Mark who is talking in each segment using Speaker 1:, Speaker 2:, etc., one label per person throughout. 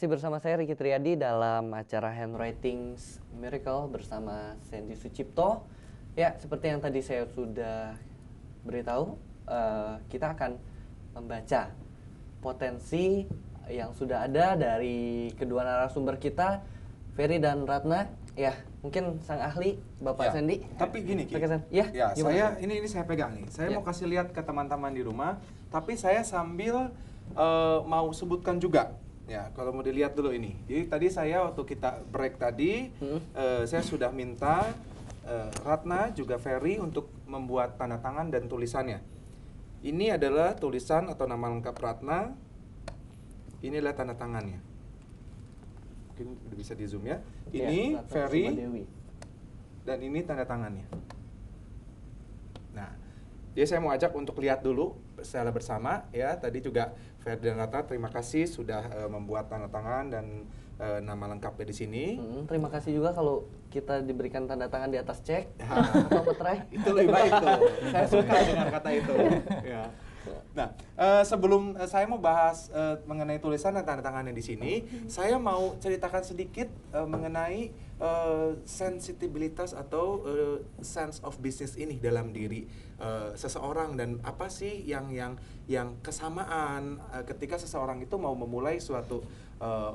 Speaker 1: Masih bersama saya Ricky Triadi dalam acara Handwriting Miracle bersama Sandy Sucipto. Ya, seperti yang tadi saya sudah beritahu, kita akan membaca potensi yang sudah ada dari kedua narasumber kita, Ferry dan Ratna. Ya, mungkin sang ahli Bapak
Speaker 2: Ya,
Speaker 1: Sandy.
Speaker 2: tapi gini, Ki.
Speaker 1: Ya,
Speaker 2: saya ini saya pegang nih. Saya mau kasih lihat ke teman-teman di rumah, tapi saya sambil mau sebutkan juga. Ya, kalau mau dilihat dulu ini. Jadi tadi saya waktu kita break tadi, saya sudah minta Ratna juga Ferry untuk membuat tanda tangan dan tulisannya. Ini adalah tulisan atau nama lengkap Ratna. Ini adalah tanda tangannya. Mungkin udah bisa di zoom ya. Ini Ferry dan ini tanda tangannya. Nah, jadi saya mau ajak untuk lihat dulu secara bersama ya. Tadi juga Ferry dan Ratna terima kasih sudah membuat tanda tangan dan nama lengkapnya di sini.
Speaker 1: Terima kasih juga kalau kita diberikan tanda tangan di atas cek atau materai.
Speaker 2: Itu lebih baik tuh. Saya suka dengan kata itu. Ya. Nah, sebelum saya mau bahas mengenai tulisan dan tanda tangannya di sini, saya mau ceritakan sedikit mengenai sensitibilitas atau sense of business ini dalam diri seseorang dan apa sih yang kesamaan ketika seseorang itu mau memulai suatu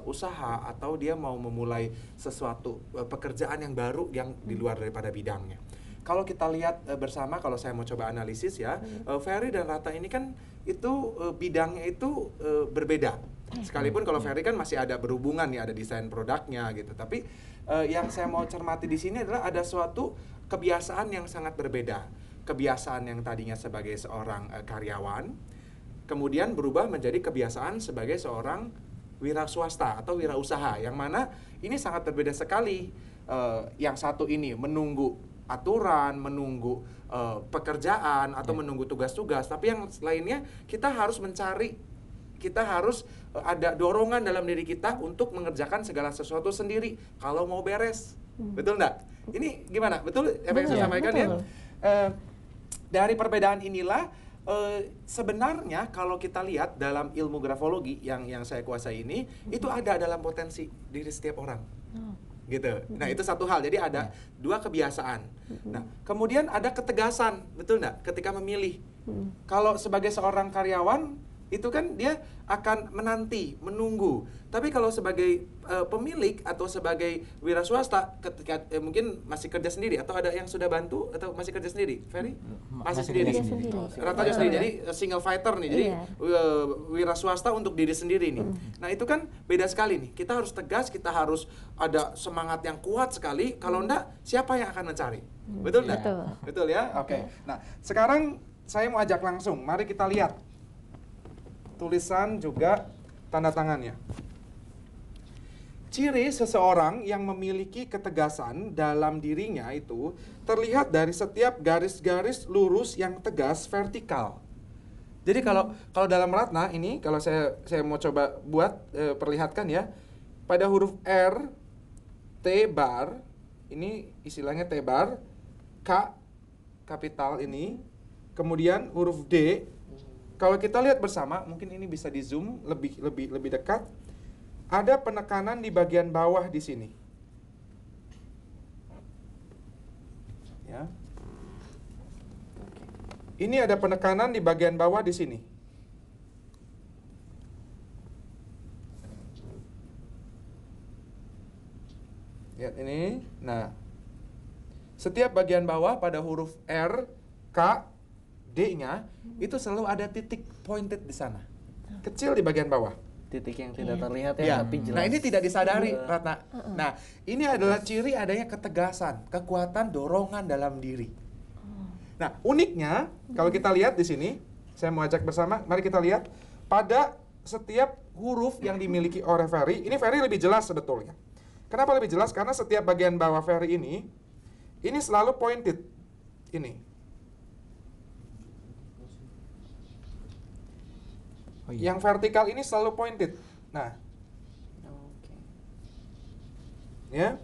Speaker 2: usaha atau dia mau memulai sesuatu pekerjaan yang baru yang di luar daripada bidangnya. Kalau kita lihat bersama, kalau saya mau coba analisis ya, Ferry dan Ratna ini kan itu bidangnya itu berbeda. Sekalipun kalau Ferry kan masih ada berhubungan ya, ada desain produknya gitu. Tapi yang saya mau cermati di sini adalah ada suatu kebiasaan yang sangat berbeda. Kebiasaan yang tadinya sebagai seorang karyawan, kemudian berubah menjadi kebiasaan sebagai seorang wira swasta atau wirausaha. Yang mana ini sangat berbeda sekali. Yang satu ini menunggu aturan, menunggu pekerjaan atau menunggu tugas-tugas, tapi yang lainnya kita harus mencari, kita harus ada dorongan dalam diri kita untuk mengerjakan segala sesuatu sendiri kalau mau beres. Betul enggak? Ini gimana? Betul apa yang saya sampaikan ya? Dari perbedaan inilah sebenarnya kalau kita lihat dalam ilmu grafologi yang saya kuasai ini, itu ada dalam potensi diri setiap orang. Gitu. Nah, itu satu hal. Jadi ada dua kebiasaan. Nah, kemudian ada ketegasan, betul nggak? Ketika memilih. Kalau sebagai seorang karyawan, itu kan dia akan menanti, menunggu. Tapi kalau sebagai pemilik atau sebagai wira swasta, ketika mungkin masih kerja sendiri atau ada yang sudah bantu atau masih kerja sendiri, Ferry? Masih sendiri. Rata sendiri. Jadi single fighter nih. Jadi wira swasta untuk diri sendiri nih. Nah, itu kan beda sekali nih. Kita harus tegas, kita harus ada semangat yang kuat sekali. Kalau enggak, siapa yang akan mencari? Betul enggak? Betul ya? Oke. Nah, sekarang saya mau ajak langsung. Mari kita lihat tulisan juga tanda tangannya. Ciri seseorang yang memiliki ketegasan dalam dirinya itu terlihat dari setiap garis-garis lurus yang tegas vertikal. Jadi kalau dalam Ratna ini, kalau saya mau coba buat perlihatkan ya, pada huruf R, T bar, ini istilahnya T bar, K kapital ini, kemudian huruf D. Kalau kita lihat bersama, mungkin ini bisa di zoom lebih dekat. Ada penekanan di bagian bawah di sini. Ya. Ini ada penekanan di bagian bawah di sini. Lihat ini. Nah, setiap bagian bawah pada huruf R, K, D-nya itu selalu ada titik pointed di sana. Kecil di bagian bawah.
Speaker 1: Titik yang tidak terlihat ya, tapi jelas.
Speaker 2: Nah, ini tidak disadari, Ratna. Nah, ini adalah ciri adanya ketegasan, kekuatan dorongan dalam diri. Nah, uniknya kalau kita lihat di sini, saya mau ajak bersama, mari kita lihat pada setiap huruf yang dimiliki oleh Ferry. Ini Ferry lebih jelas sebetulnya. Kenapa lebih jelas? Karena setiap bagian bawah Ferry ini selalu pointed. Ini. Yang vertikal ini selalu pointed. Nah, ya,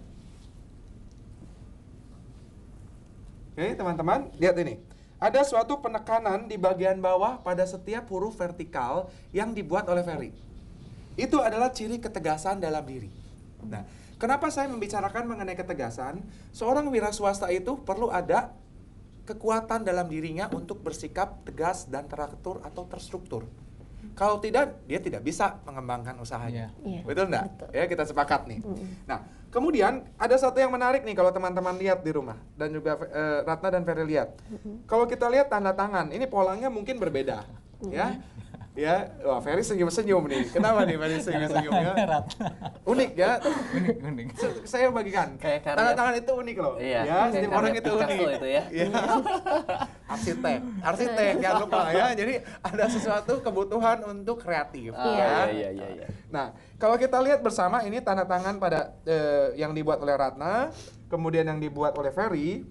Speaker 2: oke teman-teman, lihat ini. Ada suatu penekanan di bagian bawah pada setiap huruf vertikal yang dibuat oleh Ferry. Itu adalah ciri ketegasan dalam diri. Nah, kenapa saya membicarakan mengenai ketegasan? Seorang wira swasta itu perlu ada kekuatan dalam dirinya untuk bersikap tegas dan teratur atau terstruktur. Kalau tidak, dia tidak bisa mengembangkan usahanya.
Speaker 3: Iya.
Speaker 2: Betul enggak?
Speaker 3: Betul.
Speaker 2: Ya, kita sepakat nih. Nah, kemudian ada satu yang menarik nih kalau teman-teman lihat di rumah dan juga Ratna dan Ferry lihat. Kalau kita lihat tanda tangan, ini polanya mungkin berbeda, ya. Ya, wah Ferry senyum-senyum nih. Kenapa nih Ferry senyum-senyumnya? Unik ya.
Speaker 4: Unik.
Speaker 2: Saya bagikan.
Speaker 1: Kayak karya.
Speaker 2: Tanda tangan itu unik loh.
Speaker 1: Iya,
Speaker 2: Ya,
Speaker 1: kayak
Speaker 2: setiap
Speaker 1: karya
Speaker 2: orang itu
Speaker 1: Picasso
Speaker 2: unik.
Speaker 1: itu ya.
Speaker 2: Iya. Arsitek jangan lupa ya. Jadi ada sesuatu kebutuhan untuk kreatif. ya.
Speaker 1: Iya.
Speaker 2: Nah, kalau kita lihat bersama ini tanda tangan pada yang dibuat oleh Ratna, kemudian yang dibuat oleh Ferry.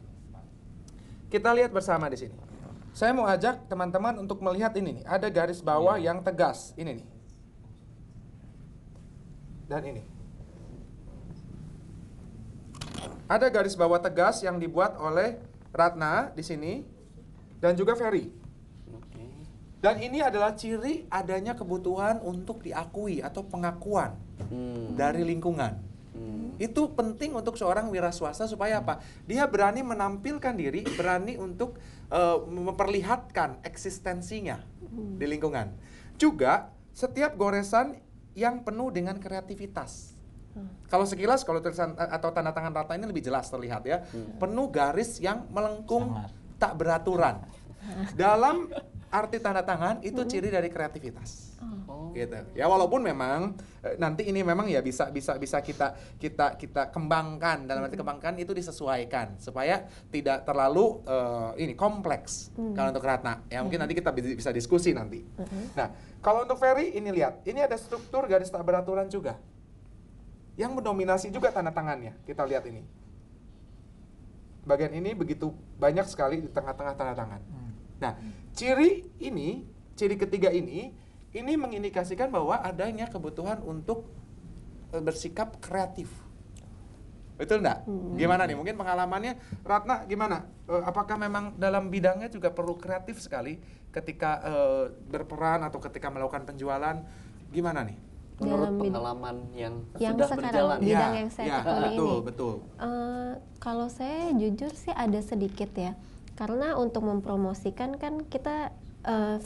Speaker 2: Kita lihat bersama di sini. Saya mau ajak teman-teman untuk melihat ini nih, ada garis bawah yang tegas, ini nih. Dan ini. Ada garis bawah tegas yang dibuat oleh Ratna di sini dan juga Ferry.
Speaker 1: Oke.
Speaker 2: Dan ini adalah ciri adanya kebutuhan untuk diakui atau pengakuan dari lingkungan. Itu penting untuk seorang wira swasta supaya apa? Dia berani menampilkan diri, berani untuk memperlihatkan eksistensinya di lingkungan. Juga setiap goresan yang penuh dengan kreativitas. Kalau sekilas, kalau tulisan atau tanda tangan Ratna ini lebih jelas terlihat ya. Penuh garis yang melengkung,
Speaker 4: Sangat.
Speaker 2: tak beraturan. Dalam arti tanda tangan itu ciri dari kreativitas. Gitu. Ya walaupun memang nanti ini memang ya bisa kita kembangkan, dalam arti kembangkan itu disesuaikan supaya tidak terlalu ini kompleks kalau untuk Ratna. Ya mungkin nanti kita bisa diskusi nanti. Nah, kalau untuk Ferry ini lihat, ini ada struktur garis tak beraturan juga. Yang mendominasi juga tanda tangannya. Kita lihat ini. Bagian ini begitu banyak sekali di tengah-tengah tanda tangan. Nah, ciri ketiga ini mengindikasikan bahwa adanya kebutuhan untuk bersikap kreatif. Betul enggak? Gimana nih? Mungkin pengalamannya Ratna gimana? Apakah memang dalam bidangnya juga perlu kreatif sekali ketika berperan atau ketika melakukan penjualan? Gimana nih?
Speaker 1: Menurut
Speaker 3: Dalam
Speaker 1: pengalaman yang
Speaker 3: yang
Speaker 1: sudah
Speaker 3: sekarang
Speaker 1: berjalan.
Speaker 3: bidang yang saya tekuni ini.
Speaker 2: Betul.
Speaker 3: Kalau saya jujur sih ada sedikit ya, karena untuk mempromosikan kan kita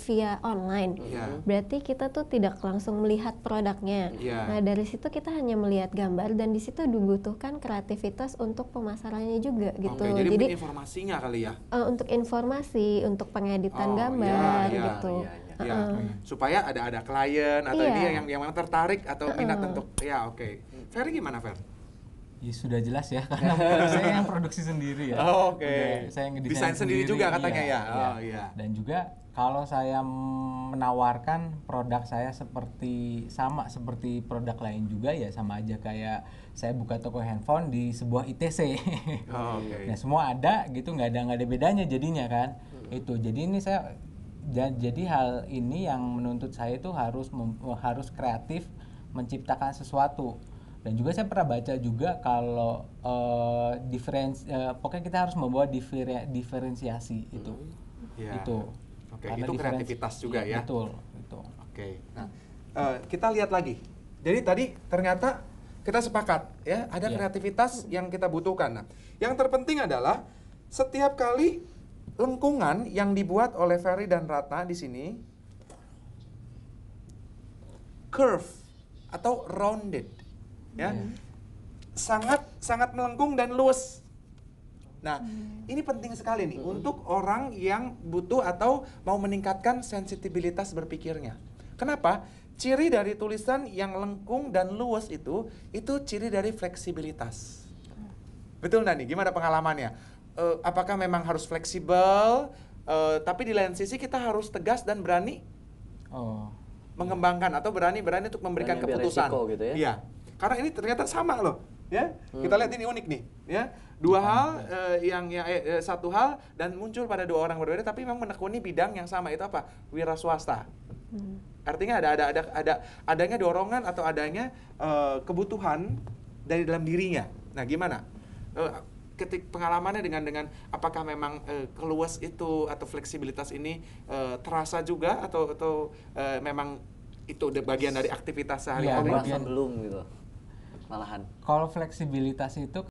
Speaker 3: via online,
Speaker 2: Iya.
Speaker 3: berarti kita tuh tidak langsung melihat produknya.
Speaker 2: Iya.
Speaker 3: Nah dari situ kita hanya melihat gambar dan di situ dibutuhkan kreativitas untuk pemasarannya juga gitu.
Speaker 2: Oke, jadi
Speaker 3: Jadi
Speaker 2: mungkin informasinya kali ya.
Speaker 3: untuk informasi, untuk pengeditan
Speaker 2: Oh,
Speaker 3: gambar
Speaker 2: iya,
Speaker 3: gitu.
Speaker 1: iya.
Speaker 2: Ya, supaya ada klien atau
Speaker 3: Iya.
Speaker 2: ini yang memang tertarik atau minat untuk ya oke. Ferry gimana Fer?
Speaker 4: Ya sudah jelas ya, karena saya yang produksi sendiri ya.
Speaker 2: Oh, oke.
Speaker 4: Udah, saya
Speaker 2: Desain
Speaker 4: ngedesain
Speaker 2: sendiri juga katanya ya?
Speaker 4: iya.
Speaker 2: Oh, iya.
Speaker 4: Dan juga kalau saya menawarkan produk saya sama seperti produk lain juga ya sama aja kayak saya buka toko handphone di sebuah ITC.
Speaker 2: Oh, oke.
Speaker 4: Nah semua ada gitu, nggak ada bedanya jadinya kan. Itu jadi ini saya jadi hal ini yang menuntut saya itu harus kreatif menciptakan sesuatu. Dan juga saya pernah baca juga kalau pokoknya kita harus membawa diferensiasi itu.
Speaker 2: Ya.
Speaker 4: Itu.
Speaker 2: Oke,
Speaker 4: Karena
Speaker 2: itu kreativitas juga ya.
Speaker 4: Betul, itu.
Speaker 2: Oke. Nah, kita lihat lagi. Jadi tadi ternyata kita sepakat ya, ada
Speaker 4: Iya.
Speaker 2: kreativitas yang kita butuhkan. Nah, yang terpenting adalah setiap kali lengkungan yang dibuat oleh Ferry dan Ratna di sini curve atau rounded ya. Sangat melengkung dan luas. Nah, ini penting sekali nih untuk orang yang butuh atau mau meningkatkan sensitibilitas berpikirnya. Kenapa? Ciri dari tulisan yang lengkung dan luas itu ciri dari fleksibilitas. Betul nggak nih? Gimana pengalamannya? Apakah memang harus fleksibel, tapi di lain sisi kita harus tegas dan berani mengembangkan atau berani untuk memberikan
Speaker 1: Berani ambil
Speaker 2: keputusan.
Speaker 1: resiko gitu ya?
Speaker 2: Iya, karena ini ternyata sama loh, ya. Kita lihat ini unik nih, ya. Dua hal satu hal dan muncul pada dua orang berbeda, tapi memang menekuni bidang yang sama, itu apa? Wira swasta. Artinya adanya dorongan atau adanya kebutuhan dari dalam dirinya. Nah, gimana? Pengalamannya dengan apakah memang keluas itu atau fleksibilitas ini terasa juga atau memang itu udah bagian dari aktivitas
Speaker 4: Iya,
Speaker 1: Oh,
Speaker 2: sehari-hari.
Speaker 1: merasa
Speaker 4: bagian-
Speaker 1: belum gitu malahan.
Speaker 4: Kalau fleksibilitas itu